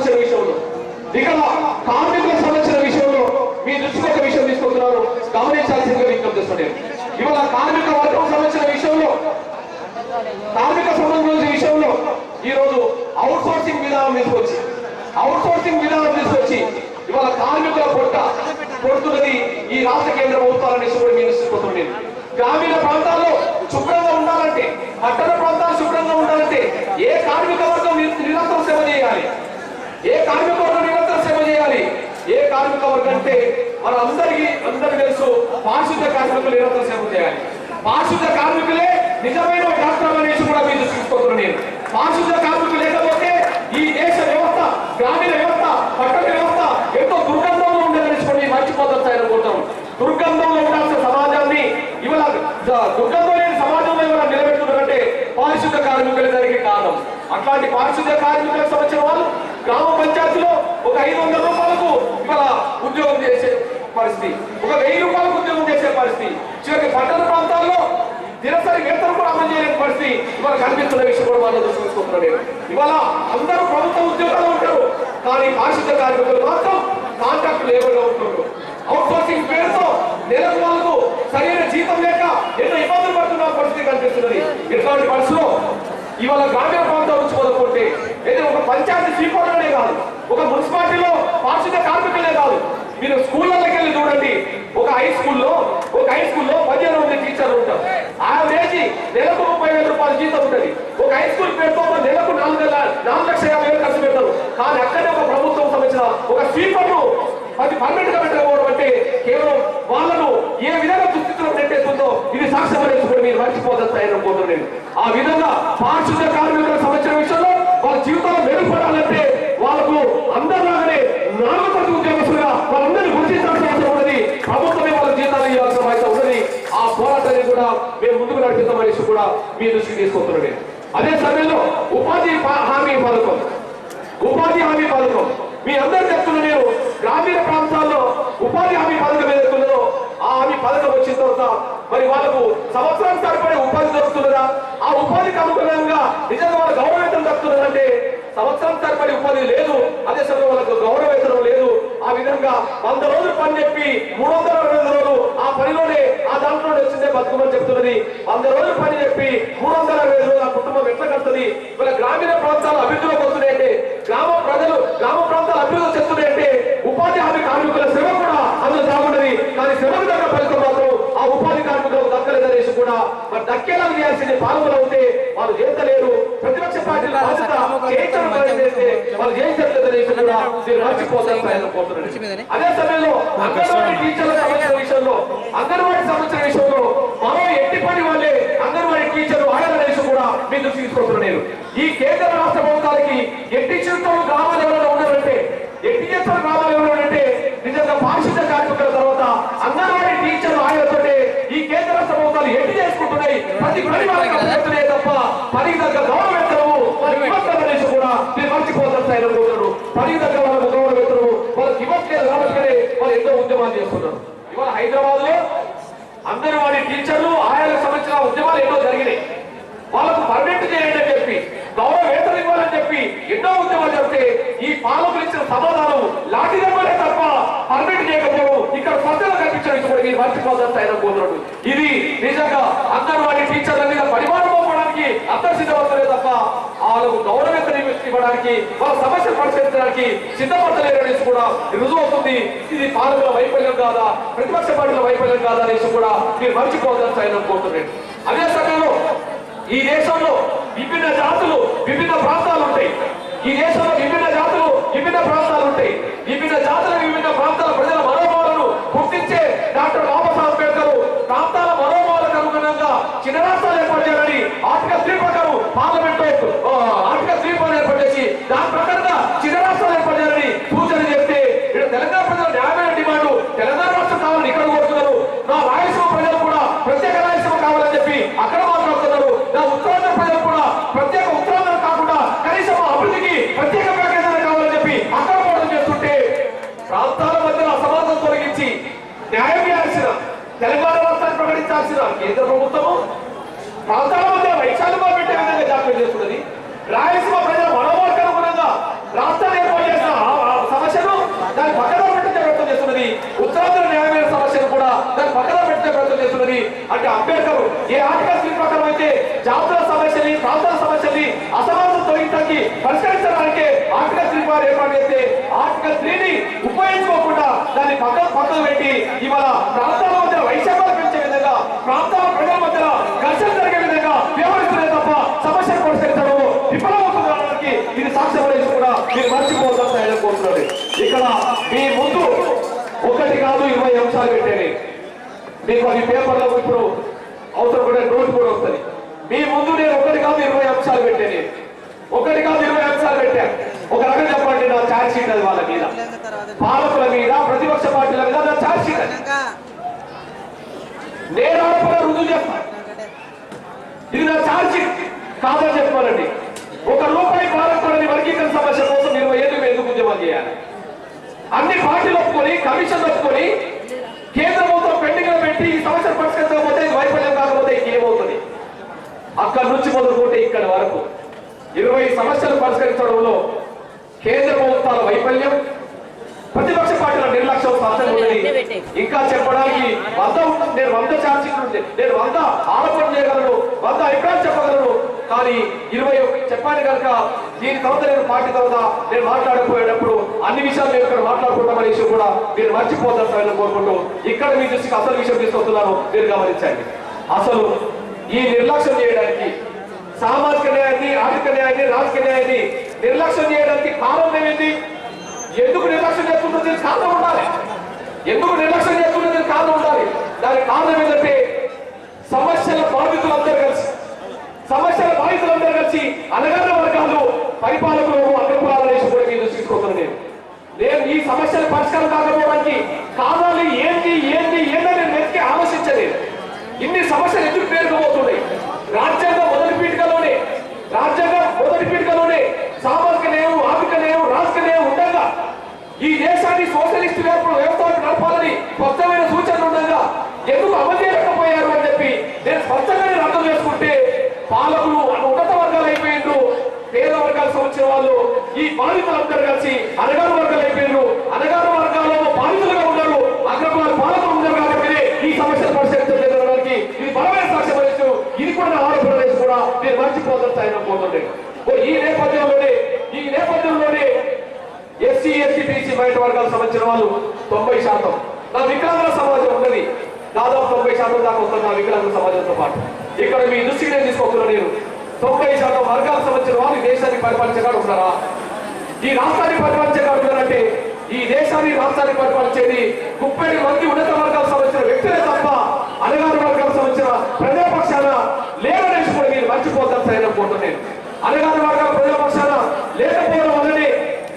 సంబంధించిన విషయంలో, ఇక్కడ కార్మికులకు సంబంధించిన విషయంలో మీ దృష్టికి ఒక విషయం తీసుకుంటున్నారు, గమనించాల్సిందిగా విజ్ఞప్తి చేస్తున్నాను. ఇవాళ కార్మిక వర్గం సంబంధించిన విషయంలో, కార్మిక సంబంధించిన విషయంలో ఈరోజు అవుట్ సోర్సింగ్ విధానం తీసుకొచ్చి ఇవాళ కార్మికుల కొడుతున్నది ఈ రాష్ట్ర కేంద్ర ప్రభుత్వాలని కూడా మీ దృష్టికి. గ్రామీణ ప్రాంతాల్లో శుభ్రంగా ఉండాలంటే, పట్టణ ప్రాంతాలు శుభ్రంగా ఉండాలంటే ఏ కార్మిక వర్గం నిరంతరం సేవ చేయాలి? ఏ కార్మిక వర్గం అంటే మన అందరికీ తెలుసు, పారిశుద్ధ కార్మికులు నిరంతరం సేవ చేయాలి. పారిశుద్ధ కార్మికులే నిజమైన డాక్టర్ అనేసి కూడా మీరు దృష్టిస్తున్నాను నేను. పారిశుద్ధ కార్మికులు లేకపోతే ఈ దేశ వ్యవస్థ, గ్రామీణ వ్యవస్థ, పట్టణ వ్యవస్థ ఎంతో దుర్గంధంలో ఉండేదని మర్చిపోతారు కోరుతాం. దుర్గంధంలో ఉండాల్సిన సమాజాన్ని ఇవాళ దుర్గంధం లేని సమాజంలో ఇవాళ నిలబెట్టున్నారంటే పారిశుద్ధ కార్మికులే దానికి కారణం. అట్లాంటి పారిశుద్ధ కార్మికులకు సంబంధించిన వాళ్ళు గ్రామ పంచాయతీలో ఒక 500 రూపాయలకు ఇవాళ ఉద్యోగం చేసే పరిస్థితి, ఒక 1000 రూపాయలకు ఉద్యోగం చేసే పరిస్థితి, చివరికి పట్టణ ప్రాంతాల్లో దినసరి వేతనం కూడా అమలు చేయలేని పరిస్థితి ఇవాళ కనిపిస్తున్న విషయం కూడా మనం చూసుకుంటున్నాను. ఇవాళ అందరూ ప్రభుత్వ ఉద్యోగాలు ఉంటారు, కానీ పారిశుద్ధ కార్మికులు మాత్రం కాంట్రాక్ట్ లేబర్గా ఉంటున్నారు. అవుట్ సోర్సింగ్ పేరుతో నెలకు వాళ్ళకు సరైన జీతం లేక ఎన్నో ఇబ్బందులు పడుతున్న పరిస్థితి కనిపిస్తున్నది. ఇట్లాంటి పరిస్థితిలో ఇవాళ గ్రామీణ ప్రాంతాల నుంచి మొదలుకుంటే ఏదైనా ఒక పంచాయతీ స్వీపర్లనే కాదు, ఒక మున్సిపాలిటీలో పారిశుద్ధ కార్మికులే కాదు, మీరు స్కూళ్ళకి వెళ్ళి చూడండి. ఒక హై స్కూల్లో 15 మంది టీచర్లు ఉంటారు. ఆ వేసి నెలకు 30,000 రూపాయల జీతం ఉంటుంది. ఒక హై స్కూల్ పేరుతో నెలకు 4,50,000 ఖర్చు పెడతారు. కానీ అక్కడే ఒక ప్రభుత్వం సంబంధించిన ఒక స్వీపర్ను అది పర్మనెంట్ గా పెట్టకపోవడం అంటే కేవలం వాళ్ళను ఏ విధంగా దుస్థితిలో నెట్టేస్తుందో ఇది సాక్ష్యం అనేది కూడా మీరు మర్చిపోతారనుకుంటున్నాను. ఆ విధంగా పారిశుద్ధ కార్మికులకు సంబంధించిన విషయంలో వాళ్ళ జీవితాలు మెరుగుపడాలంటే వాళ్ళకు అందరిలాగానే 4 మంది ఉద్యోగస్తులుగా వాళ్ళందరినీ గుర్తించాల్సిన అవసరం ఉన్నది. ప్రభుత్వమే వాళ్ళ జీతాలు ఇవ్వాల్సిన అవసరం ఉన్నది. ఆ పోరాటాన్ని కూడా మేము ముందుకు నడిపిస్తామనేసి కూడా మీ దృష్టికి తీసుకొస్తున్నాను. అదే సమయంలో ఉపాధి హామీ పథకం మీ అందరూ చెప్తున్నా నేను, గ్రామీణ ప్రాంతాల్లో ఉపాధి హామీ పథకం ఏదైతుందో ఆ హామీ పథకం వచ్చిన తర్వాత మరి వాళ్ళకు సంవత్సరం సరిపడే ఉపాధి దొరుకుతున్నదా? ఆ ఉపాధికి అనుగుణంగా నిజంగా వాళ్ళ గౌరవేతనం దక్కుతున్నదంటే సంవత్సరం సరిపడే ఉపాధి లేదు. అదే సమయంలో వాళ్ళకు గౌరవేతనం లేదు. ఆ విధంగా 100 రోజులు పని చెప్పి 360 రోజులు ఆ పనిలోనే ఆ దాంట్లోనే వచ్చిందే బతుకమని చెప్తున్నది. 100 రోజులు పని చెప్పి 360 రోజులు ఆ కుటుంబం ఎట్లా కడుతుంది? వీళ్ళ గ్రామీణ ప్రాంతాలు అభివృద్ధిలోకి వస్తున్నాయంటే, గ్రామ ప్రాంతాలు అభివృద్ధి చెప్తున్నాయంటే ఉపాధి హామీ కార్మికుల శ్రమ కూడా అందులో సాగున్నది. కానీ శ్రమకు తగ్గ ఫలితం మాత్రం ఆ ఉపాధి కార్మికులకు దక్కలేదనేసి కూడా మరి దక్కేలా చేయాల్సింది పాల్గొన ఉంటే వాళ్ళు చేస్తలేరు. ప్రతిపక్ష పార్టీలు వాళ్ళు చేయించట్లేదనేసి కూడా మర్చిపోతారు. అదే సమయంలో అంగన్వాడీ టీచర్లకు సంబంధించిన విషయంలో మరో ఎట్టి పని వాళ్ళే అంగన్వాడీ టీచర్లు ఆయాలనేసి కూడా మీ దృష్టి తీసుకుంటున్నాను. ఈ కేంద్ర రాష్ట్ర ప్రభుత్వాలకి ఎట్టి చేతులు గ్రామాలు ఎవరైనా ఉన్నారంటే నిజంగా పారిశుద్ధ కార్మికుల తర్వాత అంగన్వాడీ టీచర్లు ఆయనతోటే ఈ కేంద్ర రాష్ట్ర ప్రభుత్వాలు ఎట్టి చేసుకుంటున్నాయి. ప్రతి పని వాళ్ళకి తప్ప పనికి తగ్గ గౌరవేతనము అనేసి కూడా మీరు మర్చిపోతారు. పనికి తగ్గ వాళ్ళకు గౌరవేతనము వాళ్ళకి ఇవ్వట్లేదు కాబట్టి వాళ్ళు ఎంతో ఉద్యమాలు చేస్తున్నారు. ఇవాళ హైదరాబాద్ లో అంగన్వాడీ టీచర్లు ఆయాలకు సంబంధించిన ఉద్యమాలు ఎన్నో జరిగినాయి. వాళ్ళకు పర్మనెంట్ చేయండి అని చెప్పి, గౌరవ వేతనం ఇవ్వాలని చెప్పి ఎన్నో ఉద్యమాలు చెప్తే ఈ పాలకులు ఇచ్చిన సమాధానం లాఠీ దెబ్బలే తప్ప పర్మనెంట్ చేయకపోవడం ఇక్కడ స్వచ్ఛంగా కనిపించడం కూడా మీరు మర్చిపోతారు. ఇది నిజంగా అంగన్వాడీ టీచర్ల మీద పరిమాణం పోవడానికి అర్థం సిద్ధపడతలే తప్ప వాళ్ళకు గౌరవేతనం ఇవ్వడానికి వాళ్ళ సమస్యలు పరిష్కరించడానికి సిద్ధపడతలేరనేసి కూడా రుజువు అవుతుంది. ఇది పాలకుల వైఫల్యం కాదా, ప్రతిపక్ష పార్టీల వైఫల్యం కాదా అనేసి కూడా మీరు మర్చిపోతారు. అదే సమయంలో ఈ దేశంలో విభిన్న జాతులు విభిన్న ప్రాంతాలు ఉంటాయి. ఈ దేశంలో విభిన్న జాతులు విభిన్న ప్రాంతాలు ఉంటాయి. విభిన్న ప్రాంతాల ప్రజల మనోభావాలను గుర్తించే డాక్టర్ బాబాసాహెబ్ అంబేద్కర్ ప్రాంతాల మనోభావాలకు అనుగుణంగా చిన్న రాష్ట్రాలు ఏర్పాటు చేయాలని ఆర్టికల్ 3 ప్రకారం పార్లమెంట్ ఆర్టికల్ 3 ఏర్పాటు చేసి దాని ప్రకారంగా చిన్న రాష్ట్రాలు ఏర్పాటు చేయాలని సూచన చేస్తే తెలంగాణ ప్రజల న్యాయమైన డిమాండ్ తెలంగాణ రాష్ట్రం కావాలని ఇక్కడ కోరుతున్నారు. నా రాయలసీమ ప్రజలు కూడా ప్రత్యేక రాయలసీమ కావాలని చెప్పి అక్కడ మాట్లాడుతున్నారు. నా ఉత్తరాంధ్ర ప్రజలు కూడా ప్రత్యేక ఉత్తరాంధ్ర కాకుండా కనీసం అభివృద్ధికి ప్రత్యేక ప్యాకేజీ కావాలని చెప్పి అక్కడ పోవడం చేస్తుంటే ప్రాంతాల మధ్య అసమానతను తొలగించి న్యాయం చేయాల్సిన తెలంగాణ రాష్ట్రాన్ని ప్రకటించాల్సిన కేంద్ర ప్రభుత్వము ప్రాంతాల మధ్య వైశాల్యంగా పెట్టే విధంగా జాప్యం చేస్తున్నది. రాయలసీమ ప్రజల మనోభావాలకు అనుగుణంగా రాష్ట్రాన్ని ఏర్పాటు జాతుల సమస్యని, ప్రాంతాల సమస్యని, అసమానత తొలగించడానికి పరిష్కరించడానికి ఆర్టికల్ 3 వారు ఏర్పాటు చేస్తే ఆర్టికల్ 3ని ఉపయోగించుకోకుండా దాన్ని పక్కన పెట్టి ఇవాళ ప్రాంతాల మధ్య వైషమ్యాలు పెంచే విధంగా, ప్రాంతాల ప్రజల మధ్య ఘర్షణ జరిగే విధంగా వ్యవహరిస్తున్నాయి తప్ప సమస్యను పరిష్కరించడం విఫలమవుతుందనడానికి ఇది సాక్ష్యం అనేది కూడా మీరు మర్చిపోవద్దని కోరుతున్నారు. ఇక్కడ మీ ముందు ఒకటి కాదు 20 అంశాలు పెట్టేది. మీకు అది పేపర్లో ఇప్పుడు అవసరం కూడా నోట్ కూడా వస్తుంది. మీ ముందు నేను ఒకటి కాదు 20 అంశాలు పెట్టేది. ఒకటి కాదు 20 అంశాలు పెట్టాను. ఒక రకం చెప్పండి, నా ఛార్జ్ షీట్ అది వాళ్ళ మీద, పాలకుల మీద, ప్రతిపక్ష పార్టీల మీద నా ఛార్జ్ షీట్ అది. నేను ఆడపడ రుజువు చేస్తాను. ఇది నా ఛార్జ్ షీట్ కాదని చెప్పాలండి. ₹1 పాలకులని వర్గీకరణ సమస్య కోసం 20 ఏళ్ళు ఎందుకు ఉద్యమం చేయాలి? అన్ని పార్టీలు ఒప్పుకొని, కమిషన్ ఒప్పుకొని, కేంద్ర ప్రభుత్వం పెండింగ్ లో పెట్టి ఈ సమస్యను పరిష్కరించకపోతే ఇది వైఫల్యం కాకపోతే ఇంకేమవుతుంది? అక్కడి నుంచి మొదలుకుంటే ఇక్కడి వరకు 20 సమస్యలు పరిష్కరించడంలో కేంద్ర ప్రభుత్వాల వైఫల్యం, ప్రతిపక్ష పార్టీల నిర్లక్ష్యం సాధ్యం ఉన్నది. ఇంకా చెప్పడానికి 100 నేను 100 ఛార్జీలు ఉంటే నేను 100 ఆరోపణ చేయగలను, 100 అభిప్రాయాలు చెప్పగలను. కానీ 20 చెప్పాను కనుక దీని తర్వాత నేను పార్టీ తర్వాత నేను మాట్లాడకపోయేటప్పుడు అన్ని విషయాలు మేము ఇక్కడ మాట్లాడుకుంటామనే విషయం కూడా మీరు మర్చిపోతారని కోరుకుంటూ ఇక్కడ మీ దృష్టికి అసలు విషయం తీసుకొస్తున్నాను, మీరు గమనించండి. అసలు ఈ నిర్లక్ష్యం చేయడానికి, సామాజిక న్యాయాన్ని, ఆర్థిక న్యాయాన్ని, రాజకీయ న్యాయాన్ని నిర్లక్ష్యం చేయడానికి కారణం ఏమిటి? ఎందుకు నిర్లక్ష్యం చేస్తున్నది కారణం ఉండాలి. ఎందుకు నిర్లక్ష్యం చేస్తున్నది కారణం ఉండాలి. దానికి కారణం ఏంటంటే సమస్యల బాధితులందరూ కలిసి అనగాన వర్గాలు పరిపాలకులు అగ్రకులాలనేసి కూడా మీ దృష్టికి తీసుకొస్తున్నాను. నేను ఈ సమస్యల పరిష్కారం కాకపోవడానికి కారణాలు ఏంటి నేను వెతికి ఆలోచించలేదు. ఇన్ని సమస్యలు ఎందుకు పేరుకోబోతున్నాయి? రాజ్యాంగం మొదటి పీఠికలోనే సామాజిక న్యాయం, ఆర్థిక న్యాయం, రాజకీయ న్యాయం ఉండగా ఈ దేశాన్ని సోషలిస్ట్ వ్యవస్థలకు నడపాలని స్పష్టమైన సూచనలు ఉండగా ఎందుకు అమలు చేయలేకపోయారు అని చెప్పి నేను స్పష్టంగానే అర్థం చేసుకుంటే పాలకులు ఉన్నత వర్గాలు అయిపోయిండ్రు, పేద వర్గాలకు వచ్చిన వాళ్ళు ఈ బాధితులందరూ కలిసి అనగారు వర్గాలు అయిపోయిండ్రు. అనగారు వర్గాల్లో బాధితులుగా ఉన్నారు, అగ్రకులాలు పాలకులు ఉన్నారు. కాబట్టి ఈ సమస్యలు పరిష్కరించడానికి ఇది బలమైన సాక్ష్యం వహిస్తూ ఇది కూడా ఆరోపణ వేసి కూడా నేను మర్చిపోతాను పోతుండే. ఈ నేపథ్యంలోనే ఎస్సీ, ఎస్టీ, బీసీ బయట వర్గాలకు సంబంధించిన వాళ్ళు 90% నా వికలాంగుల సమాజం ఉన్నది. దాదాపు 90% దాకా వస్తుంది నా వికలాంగుల సమాజంతో పాటు. ఇక్కడ మీ దృష్టికి నేను తీసుకొస్తున్నా. నేను 90% వర్గాలకు సంబంధించిన వాళ్ళు ఈ దేశాన్ని పరిపాలించగా ఉన్నారా? ఈ రాష్ట్రాన్ని పరిపాలించగా ఉన్నారంటే ఈ దేశాన్ని, రాష్ట్రాన్ని పరిపాలించేది 30 మంది ఉన్నత వర్గాలకు సంబంధించిన వ్యక్తులే తప్ప అనగారు వర్గాలకు సంబంధించిన ప్రజాపక్షాన లేవనేసి కూడా మీరు మర్చిపోతారు సరైనపోతున్నాను. అనగారు వర్గాల ప్రజాపక్షాన లేకపోవడం వల్లనే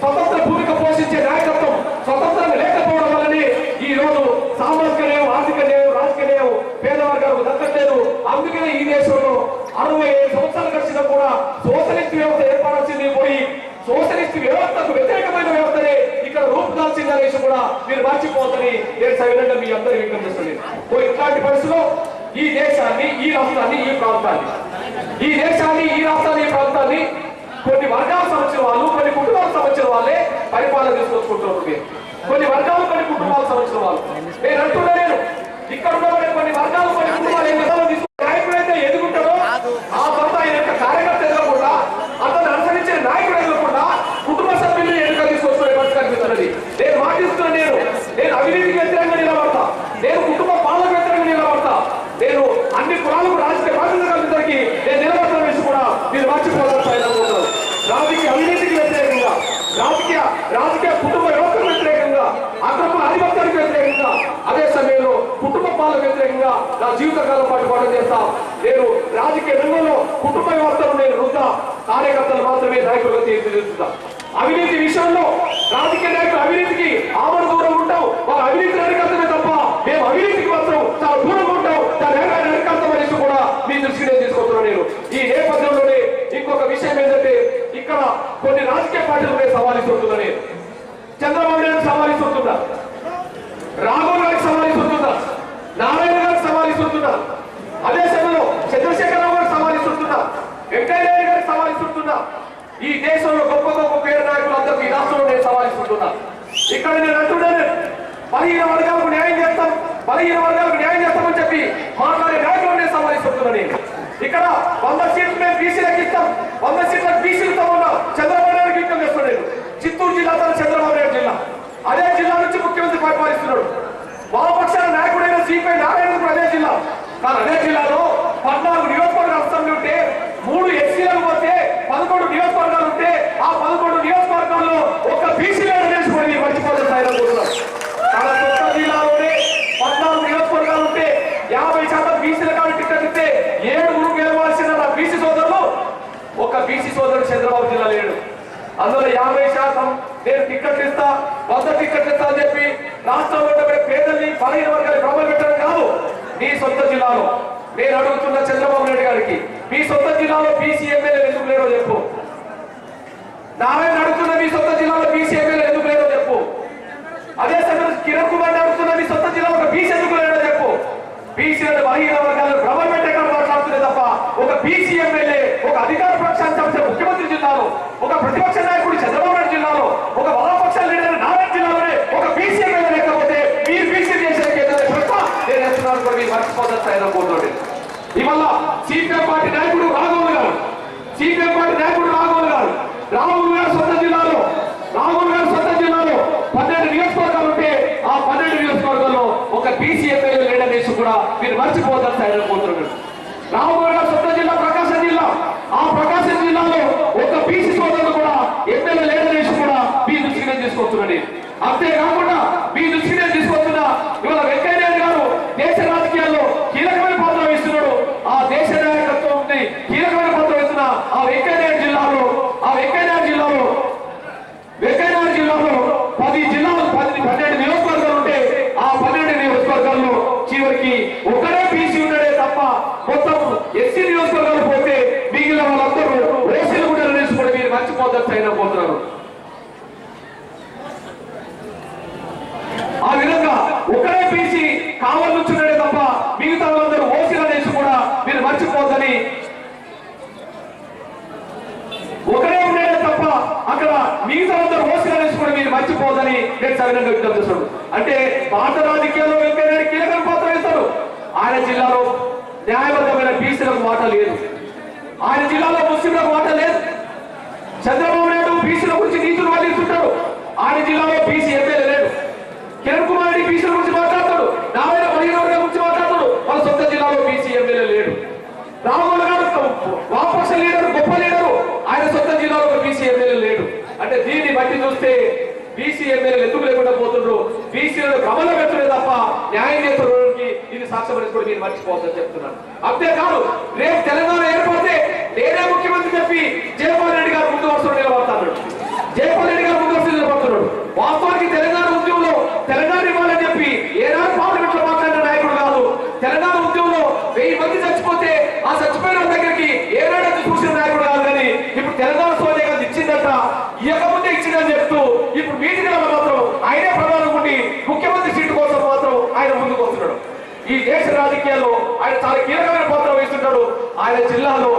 స్వతంత్ర భూమిక పోషించే నాయకత్వం స్వతంత్రంగా లేకపోవడం వల్లనే ఈ రోజు సామాజిక న్యాయం, ఆర్థిక న్యాయం, రాజకీయ న్యాయం పేద వర్గాలకు దక్కట్లేదు. అందుకనే ఈ దేశంలో 65 సంవత్సరాల ఖర్చుగా కూడా సోషలిస్ట్ వ్యవస్థ ఏర్పడాల్సింది పోయి సోషలిస్ట్ వ్యవస్థకు వ్యతిరేకమైన వ్యవస్థనే ఇక్కడ రూపుదాల్సిందనేసి కూడా మీరు మర్చిపోతని నేను సవినంగా మీ అందరూ విజ్ఞప్తి చేస్తున్నాను. ఇట్లాంటి పరిస్థితుల్లో ఈ దేశాన్ని, ఈ రాష్ట్రాన్ని, ఈ ప్రాంతాన్ని కొన్ని వర్గాల సంబంధించిన వాళ్ళు, కొన్ని కుటుంబాలకు సంబంధించిన వాళ్ళే పరిపాలన తీసుకొచ్చుకుంటున్నారు. కొన్ని వర్గాలు, కొన్ని కుటుంబాలకు సంబంధించిన వాళ్ళు నేను అంటున్నాను. ఇక్కడ ఉన్న కొన్ని వర్గాలు, కొన్ని కుటుంబాలు నాయకుడైతే ఎదుగుంటాడో ఆ తర్వాత ఆయన యొక్క కార్యకర్త ఎదగకుండా, అతను అనుసరించే నాయకుడు ఎదగకుండా కుటుంబ సభ్యులు ఎదుగా తీసుకొచ్చుకునే పరిస్థితి కనిపిస్తున్నది. నేను మాటిస్తున్నాను. నేను అవినీతికి వ్యతిరేకంగా నిలబడతా, నేను కుటుంబ పాలనకు వ్యతిరేకంగా నిలబడతా, నేను అన్ని కులాలకు రాజకీయ బాధ్యత కల్పించడానికి నేను నిలబడతాను వేసి కూడా మీరు మర్చిపోతారు. రాజకీయ అవినీతికి వ్యతిరేకంగా, రాజకీయ కుటుంబ వ్యవస్థకు వ్యతిరేకంగా, అక్రమ ఆధిపత్యానికి వ్యతిరేకంగా, అదే సమయంలో కుటుంబ పాలనకు వ్యతిరేకంగా నా జీవితకాలం పాటు పోరాటం చేస్తా. నేను రాజకీయ రంగంలో కుటుంబ వ్యవస్థను నేను వృద్ధ కార్యకర్తలు మాత్రమే నాయకులుగా తీర్చిదిద్దుతా. అవినీతి విషయంలో రాజకీయ నాయకులు అవినీతికి ఆమడ దూరం ఉంటాం, వారు అవినీతిని అరికట్టమే తప్ప మేము అవినీతికి మాత్రం చాలా దూరంగా ఉంటాం. దాని అరికట్టం అనేసి కూడా మీ దృష్టికి నేను తీసుకొస్తున్నాను. నేను ఈ నేపథ్యంలోనే ఇంకొక విషయం ఏంటంటే ఇక్కడ కొన్ని రాజకీయ పార్టీలపై సవాలిస్తుంటున్నా. నేను చంద్రబాబు నాయుడు సవాలిస్తుంటున్నా, రాఘవ్ గారికి సవాలిస్తుంటున్నా, నారాయణ గారికి సవాలిస్తుంటున్నా, అదే సమయంలో చంద్రశేఖరరావు గారికి సవాలిస్తుంటున్నా, వెంకయ్యనాయుడు గారికి సవాలిస్తుంటున్నా. ఈ దేశంలో గొప్ప పేరు నాయకులు అందరూ ఈ రాష్ట్రంలో నేను సవాలిస్తుంటున్నా. ఇక్కడ నేను అంటున్నాను, 15 వర్గాలకు న్యాయం చేస్తామని చెప్పి మాట్లాడే నాయకులు నేను సవాలిస్తుంటున్నా. నేను ఇక్కడ 100 సీట్లు మేము బీసీలకు ఇస్తాం, 100 సీట్లకు బీసీలతో ఉన్నాం. చంద్రబాబు నాయుడు యుద్ధం చేస్తున్నాడు. చిత్తూరు జిల్లా తన చంద్రబాబు నాయుడు జిల్లా, అదే జిల్లా నుంచి ముఖ్యమంత్రి పరిపాలిస్తున్నాడు. వామపక్షాల నాయకుడైన సిపిఐ నారాయణ కూడా అదే జిల్లా. కానీ అదే జిల్లాలో 14 నియోజకవర్గ అసెంబ్లీ ఉంటే 3 ఎస్సీలకు పోతే 11 నియోజకవర్గాలు ఉంటే ఆ 11 నియోజకవర్గాల్లో ఒక బీసీ నేర్చుకోండి మర్చిపోతారు ఆయన కూర్చున్నారు. తన సొంత జిల్లాలోనే 14 నియోజకవర్గాలు ఉంటే 50% బీసీల కానీ టికెట్ ఇస్తే 7 గెలవాల్సిన నా బీసీ సోదరులు ఒక బీసీ సోదరుడు చంద్రబాబు జిల్లా లేడు. అందులో 50% నేను టికెట్ ఇస్తా, 100 టికెట్ ఇస్తా అని చెప్పి రాష్ట్రంలో పేదల్ని బలహీన వర్గాన్ని ప్రబలు పెట్టడం కాదు. నీ సొంత జిల్లాలో నేను అడుగుతున్న చంద్రబాబు నాయుడు గారికి, మీ సొంత జిల్లాలో బీసీ ఎమ్మెల్యేలు ఎందుకు లేరో చెప్పు. నారాయణ అడుగుతున్న మీ సొంత జిల్లాలో బీసీ ఎమ్మెల్యేలు ఎందుకు లేరో చెప్పు. అదే సమయంలో కిరణ్ కుమార్ అడుగుతున్న మీ సొంత జిల్లాలో ఒక బీసీ ఎందుకు లేరో చెప్పు. బీసీలను బలహీన వర్గాలను ప్రబలు పెట్టే మాట్లాడుతుంది తప్ప ఒక బీసీ ఎమ్మెల్యే ఒక అధికార పక్షాన్ని సంబంధించిన ముఖ్యమంత్రి జిల్లాలో, ఒక ప్రతిపక్ష నాయకుడు చంద్రబాబు నాయుడు జిల్లాలో, ఒక వామపక్ష లీడర్ నారాయణ జిల్లాలోనే ఒక బీసీ ఎమ్మెల్యే లేకపోతే మీరు బీసీ చేసే నేను వేస్తున్నాను కూడా మీరు మర్చిపోతారు కోరుకోండి. ఇవల్ల సిపిఎం పార్టీ నాయకుడు రాఘవులు గారు, సిపిఎం పార్టీ నాయకుడు రాఘవులు గారు, రాఘవులు గారు సొంత జిల్లాలో 12 నియోజకవర్గాలు ఉంటే ఆ 12 నియోజకవర్గాల్లో ఒక బీసీ ఎమ్మెల్యే లీడర్ వేసి కూడా మీరు మర్చిపోతారు ఆయన కోరుతున్నాడు. రాఘవులు గారు సొంత జిల్లా ప్రకాశం జిల్లా, ఆ ప్రకాశం జిల్లాలో ఒక బీసీ సోదరుడు కూడా ఎమ్మెల్యే లీడర్ వేసి కూడా మీ దృష్టికి నేను తీసుకొస్తున్నాను. అంతేకాకుండా మీ దృష్టికి నేను తీసుకొస్తున్నా ఇవాళ వెంకయ్య నాయుడు గారు దేశ రాజకీయాల్లో కీలకమైన పాత్ర వహిస్తున్నాడు. ఆ దేశ నాయకత్వం కీలకమైన పాత్ర వహిస్తున్న ఆ వెంకయ్య నాయుడు జిల్లాలో 12 నియోజకవర్గాలు ఉంటే ఆ 12 నియోజకవర్గాల్లో చివరికి ఒకడే బీసీ ఉన్నాడే తప్ప మొత్తం ఎస్సీ నియోజకవర్గాలు పోతే మిగిలిన వాళ్ళందరూ ఓసీలు కూడా నేర్చుకుని మీరు మర్చిపోతారు అయినా పోతున్నారు. ఆ విధంగా ఒకడే బీసీ కావాలి నుంచున్నాడే తప్ప మిగతా వాళ్ళందరూ ఓసీల నేర్చు కూడా మీరు మర్చిపోద్దని, ఒకడే ఉండేదే తప్ప అక్కడ మిగతా అందరూ ఓసీల నేర్చు కూడా మీరు మర్చిపోదని నేను సవినంగా విజ్ఞప్తి చేస్తాడు. అంటే భారత రాజకీయాల్లో వెంకయ్య నాయుడు కీలక పాత్ర వేస్తాడు. ఆయన జిల్లాలో న్యాయబద్ధమైన బీసీలకు మాట లేదు, ఆయన జిల్లాలో ముస్లింలకు మాట లేదు. చంద్రబాబు నాయుడు బీసీల గురించి నీతులు వల్లిస్తుంటాడు, ఆయన జిల్లాలో బీసీ ఎమ్మెల్యే లేడు. కిరణ్ కుమార్ రెడ్డి బీసీల గురించి మాట్లాడతాడు, నారాయణ బలహీన గురించి మాట్లాడతాడు, వాళ్ళ సొంత జిల్లాలో బీసీ ఎమ్మెల్యే లేడు. రామోహన్ గారు వామపక్ష లీడర్, గొప్ప లీడరు, ఆయన సొంత జిల్లాలో ఒక బీసీ ఎమ్మెల్యే లేడు. అంటే దీన్ని బట్టి చూస్తే బీసీ ఎమ్మెల్యేలు ఎందుకు లేకుండా పోతుండ్రు, బీసీలను క్రమంలో పెట్టలే తప్ప న్యాయం చేస్తున్నకి ఇది సాక్ష్యం కూడా మీరు మర్చిపోవద్దని చెప్తున్నాను. అంతేకాదు రేపు తెలంగాణ ఏర్పడితే నేనే ముఖ్యమంత్రి చెప్పి జయపాల్ రెడ్డి గారు ముందు వరుసలో నిలబడతాడు. జయపాల్ రెడ్డి గారు ముందు వరుసలో నిలబడుతున్నాడు. వాస్తవానికి తెలంగాణ ఉద్యమంలో తెలంగాణ ఇవ్వాలని చెప్పి ఏనాడు పార్లమెంట్ లో మాట్లాడిన నాయకుడు కాదు. తెలంగాణ ఉద్యమంలో 1000 మంది చచ్చిపోతే ఆ చచ్చిపోయిన దగ్గరికి ఏనాడు చూసిన నాయకుడు కాదు. కానీ ఇప్పుడు తెలంగాణ సోనియా గాంధీ ఇచ్చిందట, ఇవ్వకముందే ఇచ్చిందని చెప్తూ ఇప్పుడు మీటింగ్లలో మాత్రం ఆయనే ప్రధానం ఉండి ముఖ్యమంత్రి సీటు కోసం మాత్రం ఆయన ముందుకు వస్తున్నాడు. ఈ దేశ రాజకీయాల్లో ఆయన చాలా కీలకమైన పాత్ర వహిస్తుంటాడు. ఆయన జిల్లాలో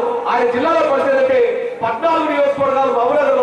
పరిస్థితి అంటే 14 నియోజకవర్గాలు మౌనంగా